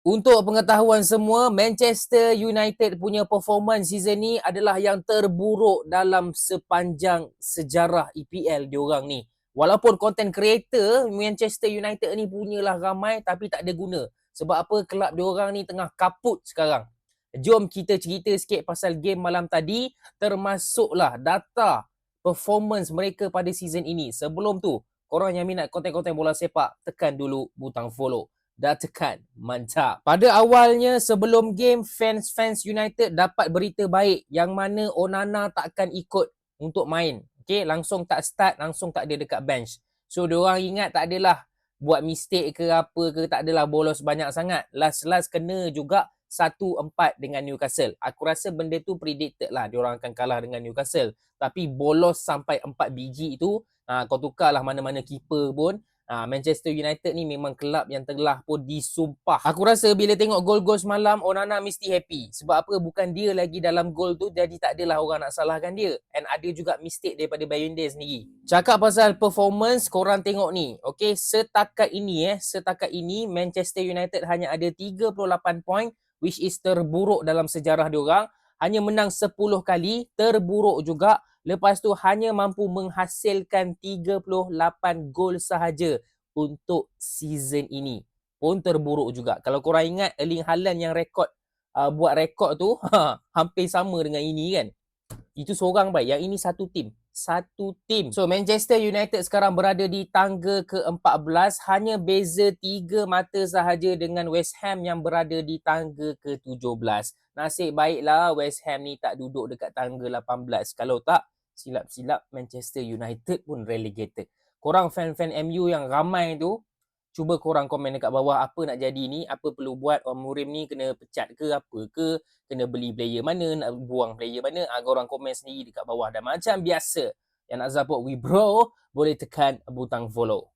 Untuk pengetahuan semua, Manchester United punya performance season ni adalah yang terburuk dalam sepanjang sejarah EPL diorang ni. Walaupun content creator Manchester United ni punyalah ramai tapi tak ada guna. Sebab apa? Kelab diorang ni tengah kaput sekarang. Jom kita cerita sikit pasal game malam tadi, termasuklah data performance mereka pada season ini. Sebelum tu, korang yang minat konten-konten bola sepak, tekan dulu butang follow. Dah tekan, mantap. Pada awalnya sebelum game, fans United dapat berita baik yang mana Onana takkan ikut untuk main. Okay, langsung tak start, langsung tak ada dekat bench. So diorang ingat tak adalah buat mistake ke apa ke, tak adalah bolos banyak sangat. Last kena juga 1-4 dengan Newcastle. Aku rasa benda tu predicted lah, diorang akan kalah dengan Newcastle. Tapi bolos sampai 4 biji tu, kau tukarlah mana-mana keeper pun, Manchester United ni memang kelab yang telah pun disumpah. Aku rasa bila tengok gol-gol semalam, Onana mesti happy. Sebab apa? Bukan dia lagi dalam gol tu, jadi tak adalah orang nak salahkan dia. And ada juga mistake daripada Bayunde sendiri. Cakap pasal performance, korang tengok ni. Okay, setakat ini Manchester United hanya ada 38 point, which is terburuk dalam sejarah diorang. Hanya menang 10 kali, terburuk juga. Lepas tu hanya mampu menghasilkan 38 gol sahaja untuk season ini. Pun terburuk juga. Kalau korang ingat Erling Haaland yang buat rekod tu hampir sama dengan ini kan. Itu seorang baik. Yang ini satu tim. Satu tim. So Manchester United sekarang berada di tangga ke-14. Hanya beza 3 mata sahaja dengan West Ham yang berada di tangga ke-17. Nasib baiklah West Ham ni tak duduk dekat tangga 18. Kalau tak, silap-silap Manchester United pun relegated. Korang fan-fan MU yang ramai tu, cuba korang komen dekat bawah apa nak jadi ni, apa perlu buat, Murim ni kena pecat ke apa ke, kena beli player mana, nak buang player mana, korang komen sendiri dekat bawah. Dan macam biasa, yang nak support we bro, boleh tekan butang follow.